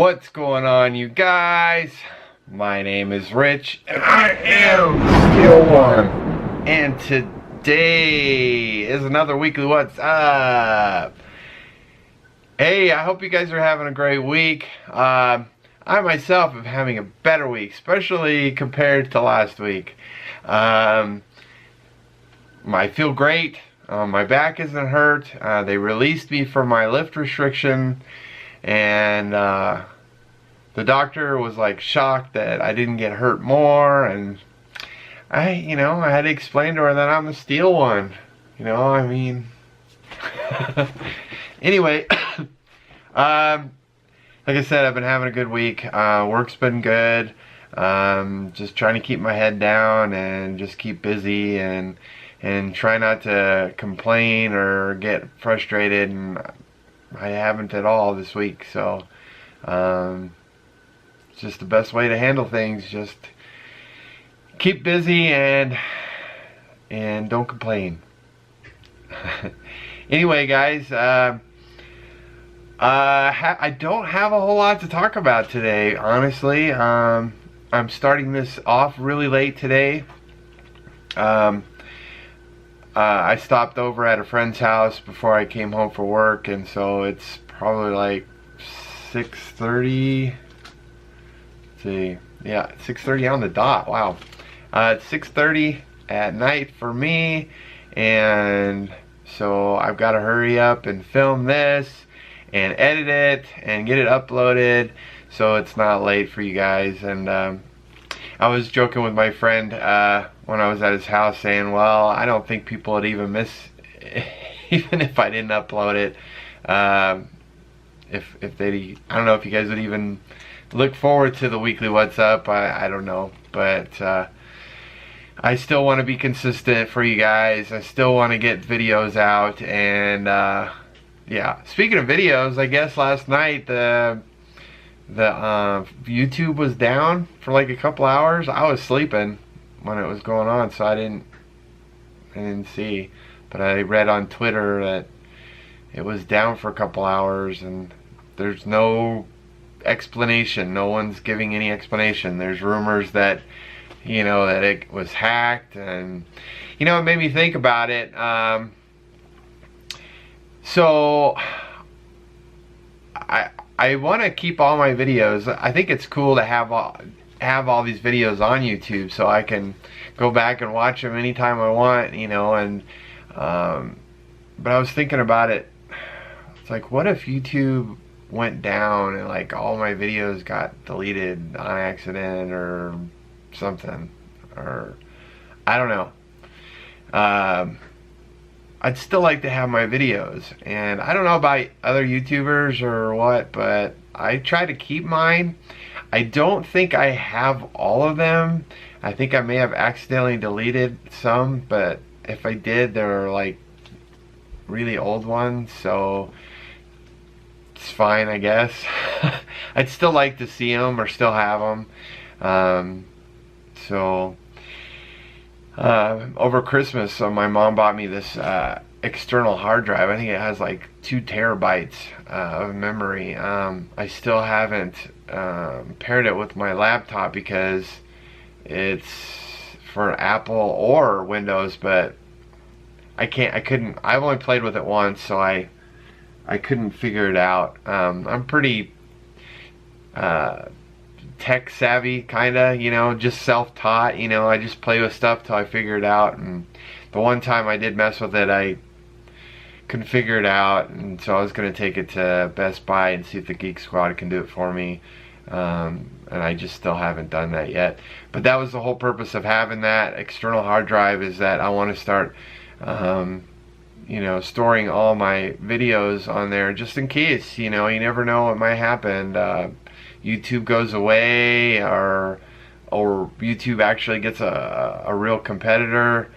What's going on, you guys? My name is Rich, and I am Steel One. And today is another weekly What's Up. Hey, I hope you guys are having a great week. I myself am having a better week, especially compared to last week. I feel great. My back isn't hurt. They released me from my lift restriction, and the doctor was like shocked that I didn't get hurt more, and I had to explain to her that I'm the Steel One. Anyway, like I said, I've been having a good week. Work's been good. Just trying to keep my head down and just keep busy and try not to complain or get frustrated, and I haven't at all this week. So it's just the best way to handle things. Just keep busy and don't complain. Anyway, guys, I don't have a whole lot to talk about today, honestly. I'm starting this off really late today. I stopped over at a friend's house before I came home for work, and so it's probably like 6:30. Let's see, yeah, 6:30 on the dot. Wow, it's 6:30 at night for me, and so I've got to hurry up and film this and edit it and get it uploaded so it's not late for you guys. And I was joking with my friend when I was at his house, saying, well, I don't think people would even miss even if I didn't upload it. If they, I don't know if you guys would even look forward to the weekly What's Up. I don't know, but I still want to be consistent for you guys. I still want to get videos out. And yeah, speaking of videos, I guess last night the YouTube was down for like a couple hours. I was sleeping when it was going on, so I didn't see, but I read on Twitter that it was down for a couple hours, and there's no explanation. No one's giving any explanation. There's rumors that that it was hacked, and it made me think about it. So I want to keep all my videos. I think it's cool to have all these videos on YouTube, so I can go back and watch them anytime I want, and but I was thinking about it. It's like, what if YouTube went down and like all my videos got deleted on accident or something, or I don't know. I'd still like to have my videos, and I don't know about other YouTubers or what, but I try to keep mine. I don't think I have all of them. I think I may have accidentally deleted some, but if I did, they were like really old ones, so it's fine, I guess. I'd still like to see them or still have them. Over Christmas, my mom bought me this external hard drive. I think it has like 2 terabytes of memory. I still haven't paired it with my laptop because it's for Apple or Windows, but I've only played with it once, so I couldn't figure it out. I'm pretty tech savvy, kinda, just self-taught. I just play with stuff till I figure it out, and the one time I did mess with it, I couldn't figure it out, and so I was going to take it to Best Buy and see if the Geek Squad can do it for me, and I just still haven't done that yet. But that was the whole purpose of having that external hard drive, is that I want to start storing all my videos on there, just in case. You never know what might happen. YouTube goes away, or YouTube actually gets a real competitor.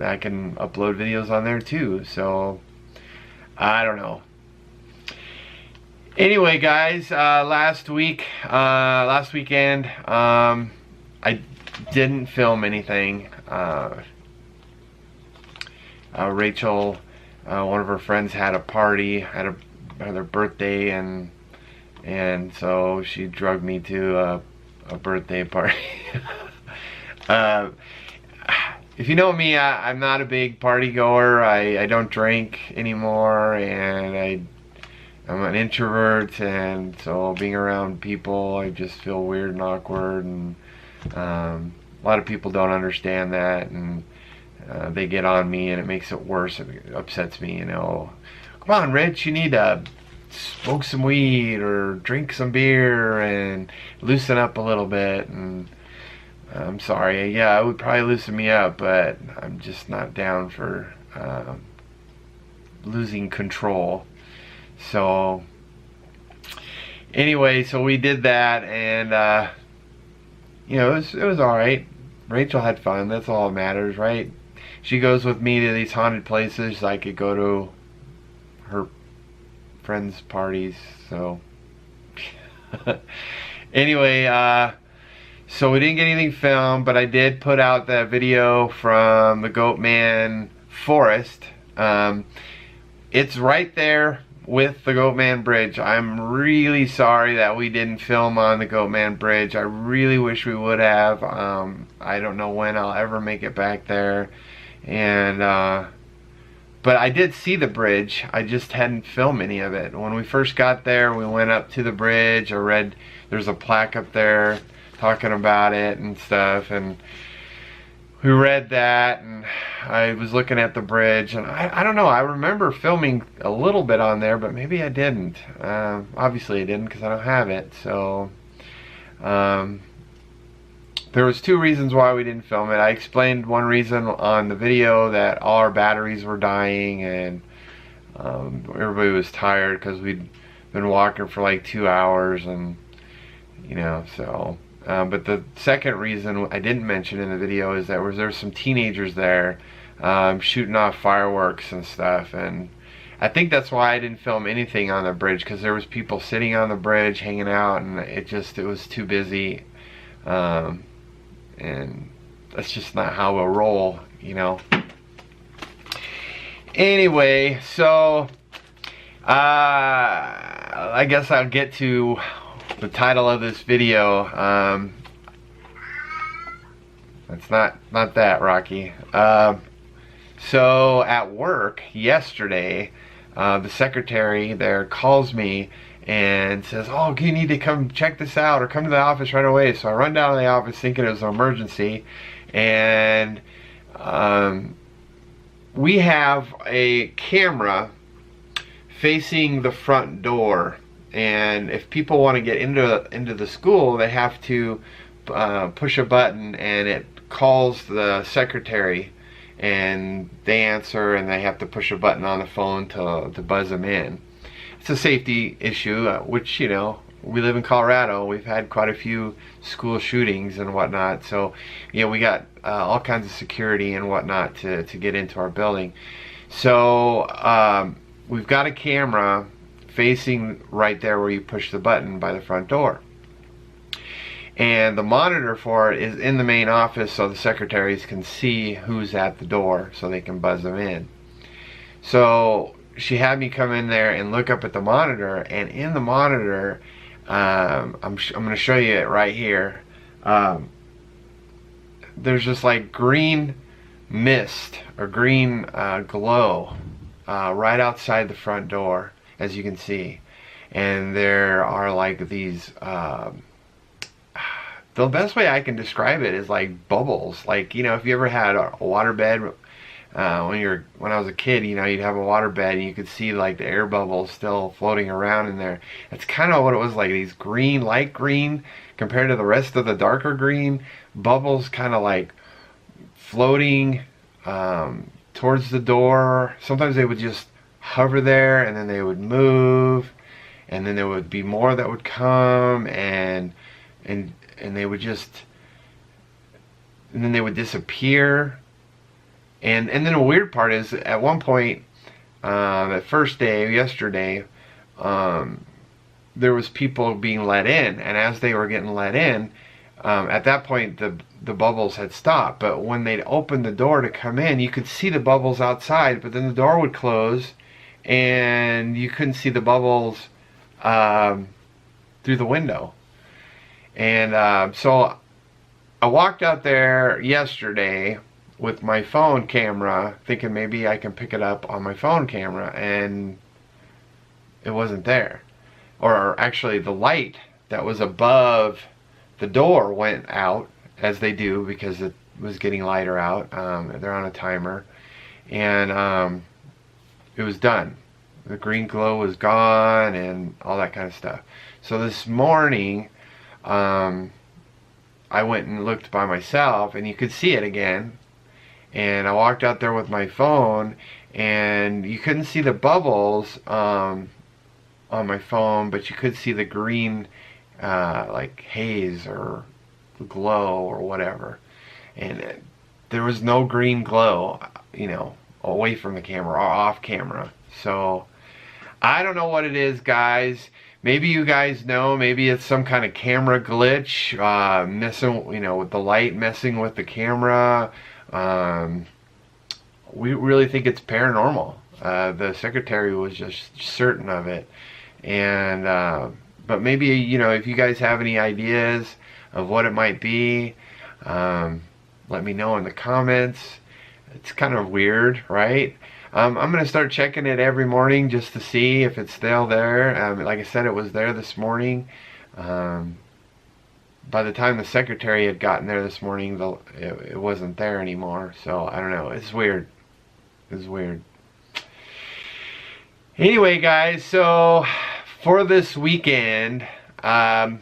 I can upload videos on there too, so I don't know. Anyway, guys, last weekend, I didn't film anything. Rachel, one of her friends, had a party, had their birthday, and and so she drugged me to a birthday party. uh, if you know me, I'm not a big party goer. I don't drink anymore, and I'm an introvert, and so being around people, I just feel weird and awkward, and a lot of people don't understand that, and they get on me, and it makes it worse. It upsets me, you know. Come on, Rich, you need to smoke some weed or drink some beer and loosen up a little bit. And I'm sorry, yeah, it would probably loosen me up, but I'm just not down for losing control. So anyway, so we did that, and you know, it was all right. Rachel had fun. That's all that matters, right? She goes with me to these haunted places. I could go to her friends' parties. So anyway, so we didn't get anything filmed, but I did put out that video from the Goatman Forest. It's right there with the Goatman Bridge. I'm really sorry that we didn't film on the Goatman Bridge. I really wish we would have. I don't know when I'll ever make it back there. And but I did see the bridge. I just hadn't filmed any of it. When we first got there, we went up to the bridge. I read there's a plaque up there talking about it and stuff, and we read that, and I was looking at the bridge, and I don't know, I remember filming a little bit on there, but maybe I didn't. Obviously I didn't, because I don't have it. So there was two reasons why we didn't film it. I explained one reason on the video, that all our batteries were dying, and everybody was tired because we'd been walking for like 2 hours, and you know, so but the second reason I didn't mention in the video is that there's some teenagers there shooting off fireworks and stuff, and I think that's why I didn't film anything on the bridge, because there was people sitting on the bridge hanging out, and it was too busy, and that's just not how we'll roll, you know. Anyway, so I guess I'll get to the title of this video. It's not that, Rocky. So at work yesterday, the secretary there calls me and says, "Oh, you need to come check this out, or come to the office right away." So I run down to the office thinking it was an emergency, and we have a camera facing the front door, and if people want to get into the school, they have to push a button, and it calls the secretary, and they answer, and they have to push a button on the phone to buzz them in. It's a safety issue, which, you know, we live in Colorado. We've had quite a few school shootings and whatnot, so you know, we got all kinds of security and whatnot to get into our building. So we've got a camera facing right there where you push the button by the front door, and the monitor for it is in the main office, so the secretaries can see who's at the door, so they can buzz them in. So she had me come in there and look up at the monitor, and in the monitor, I'm going to show you it right here. There's just like green mist or green glow right outside the front door, as you can see, and there are like these the best way I can describe it is like bubbles. Like, you know, if you ever had a water bed when I was a kid, you know, you'd have a water bed and you could see like the air bubbles still floating around in there. That's kind of what it was like. These green, light green compared to the rest of the darker green bubbles, kind of like floating towards the door. Sometimes they would just hover there, and then they would move, and then there would be more that would come, and they would just, and then they would disappear. And then the weird part is, at one point, that first day, yesterday, there was people being let in, and as they were getting let in, at that point the bubbles had stopped. But when they'd open the door to come in, you could see the bubbles outside, but then the door would close, and you couldn't see the bubbles through the window. And so I walked out there yesterday with my phone camera, thinking maybe I can pick it up on my phone camera, and it wasn't there. Or actually, the light that was above the door went out, as they do, because it was getting lighter out. They're on a timer, and it was done. The green glow was gone and all that kind of stuff. So this morning, I went and looked by myself, and you could see it again. And I walked out there with my phone, and you couldn't see the bubbles on my phone, but you could see the green like haze or glow or whatever. And there was no green glow, you know, away from the camera or off camera. So I don't know what it is, guys. Maybe you guys know. Maybe it's some kind of camera glitch, messing, you know, with the light, messing with the camera. We really think it's paranormal. The secretary was just certain of it. And but maybe, you know, if you guys have any ideas of what it might be, let me know in the comments. It's kind of weird, right? I'm going to start checking it every morning just to see if it's still there. Like I said, it was there this morning. By the time the secretary had gotten there this morning, it wasn't there anymore. So, I don't know. It's weird. It's weird. Anyway, guys, so for this weekend, I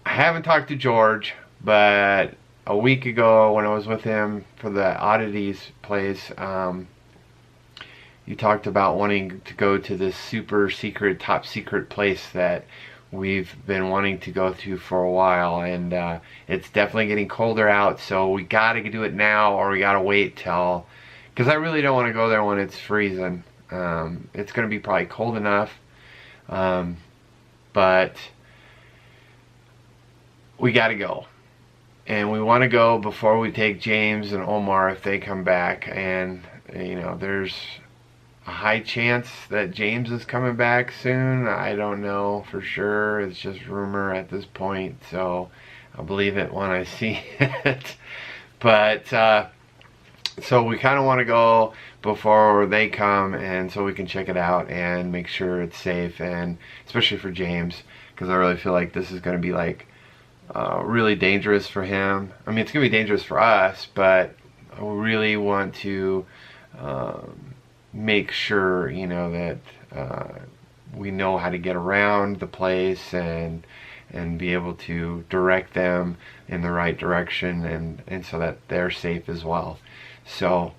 haven't talked to George, but a week ago when I was with him for the oddities place, you talked about wanting to go to this super secret, top secret place that we've been wanting to go to for a while, and it's definitely getting colder out, so we gotta do it now, or we gotta wait till, because I really don't want to go there when it's freezing. It's gonna be probably cold enough, but we gotta go. And we want to go before we take James and Omar if they come back. And, you know, there's a high chance that James is coming back soon. I don't know for sure. It's just rumor at this point. So I'll believe it when I see it. But, so we kind of want to go before they come, and so we can check it out and make sure it's safe. And especially for James, because I really feel like this is going to be like really dangerous for him. I mean, it's gonna be dangerous for us, but I really want to make sure, you know, that we know how to get around the place and be able to direct them in the right direction, and so that they're safe as well. So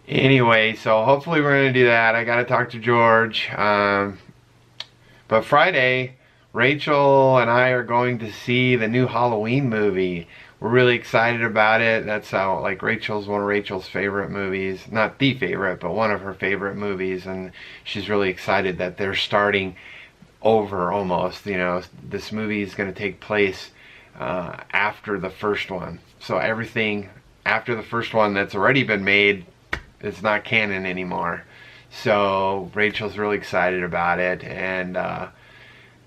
anyway, so hopefully we're gonna do that. I gotta talk to George, but Friday, Rachel and I are going to see the new Halloween movie. We're really excited about it. That's how, like, Rachel's one of Rachel's favorite movies. Not the favorite, but one of her favorite movies. And she's really excited that they're starting over almost. You know, this movie is going to take place after the first one. So everything after the first one that's already been made is not canon anymore. So Rachel's really excited about it. And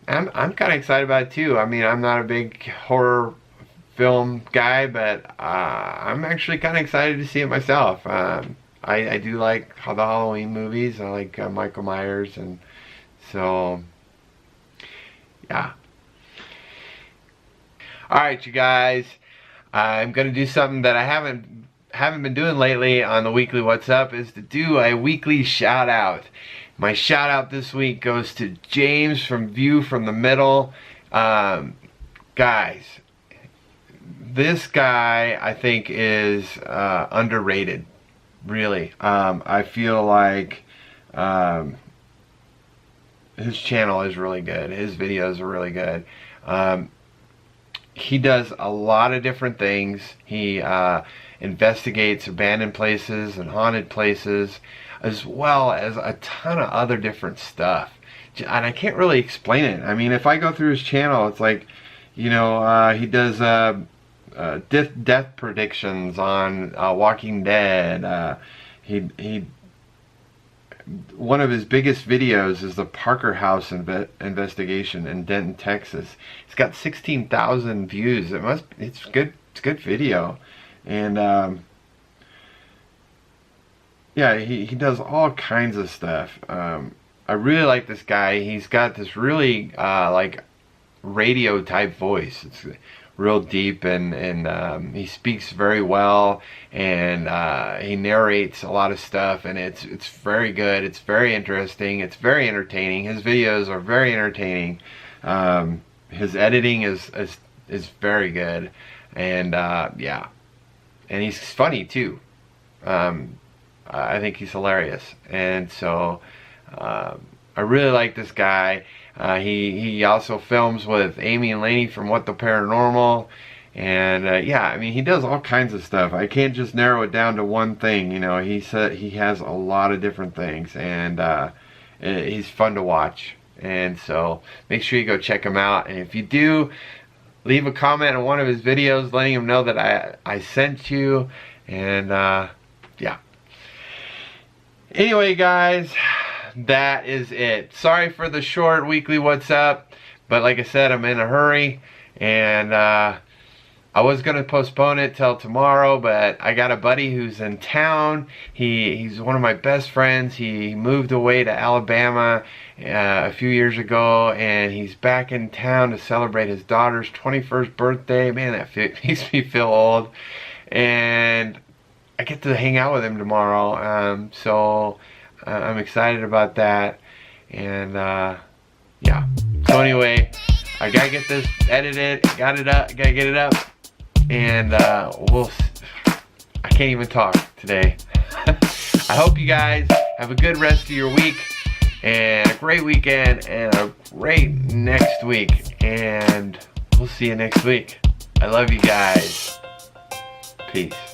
I'm kind of excited about it too. I mean, I'm not a big horror film guy, but I'm actually kind of excited to see it myself. I do like the Halloween movies. I like Michael Myers, and so yeah. Alright, you guys, I'm gonna do something that I haven't been doing lately on the weekly What's Up, is to do a weekly shout out. My shout out this week goes to James from View from the Middle. Guys, this guy I think is underrated, really. I feel like his channel is really good. His videos are really good. He does a lot of different things. He investigates abandoned places and haunted places, as well as a ton of other different stuff. And I can't really explain it. I mean, if I go through his channel, it's like, you know, he does death predictions on Walking Dead. He one of his biggest videos is the Parker House investigation in Denton, Texas. It's got 16,000 views. It's good. It's a good video, and yeah, he does all kinds of stuff. I really like this guy. He's got this really like radio type voice. It's real deep, and he speaks very well, and he narrates a lot of stuff, and it's very good. It's very interesting. It's very entertaining. His videos are very entertaining. His editing is very good, and yeah, and he's funny too. I think he's hilarious, and so I really like this guy. He also films with Amy and Laney from What the Paranormal, and yeah, I mean, he does all kinds of stuff. I can't just narrow it down to one thing. You know, he has a lot of different things, and he's fun to watch. And so make sure you go check him out. And if you do, leave a comment on one of his videos letting him know that I sent you. And yeah. Anyway, guys, that is it. Sorry for the short weekly What's Up, but like I said, I'm in a hurry, and I was going to postpone it till tomorrow, but I got a buddy who's in town. He's one of my best friends. He moved away to Alabama a few years ago, and he's back in town to celebrate his daughter's 21st birthday. Man, that makes me feel old. And I get to hang out with him tomorrow, so I'm excited about that. And yeah, so anyway, I gotta get this edited, gotta get it up, and I can't even talk today. I hope you guys have a good rest of your week, and a great weekend, and a great next week, and we'll see you next week. I love you guys. Peace.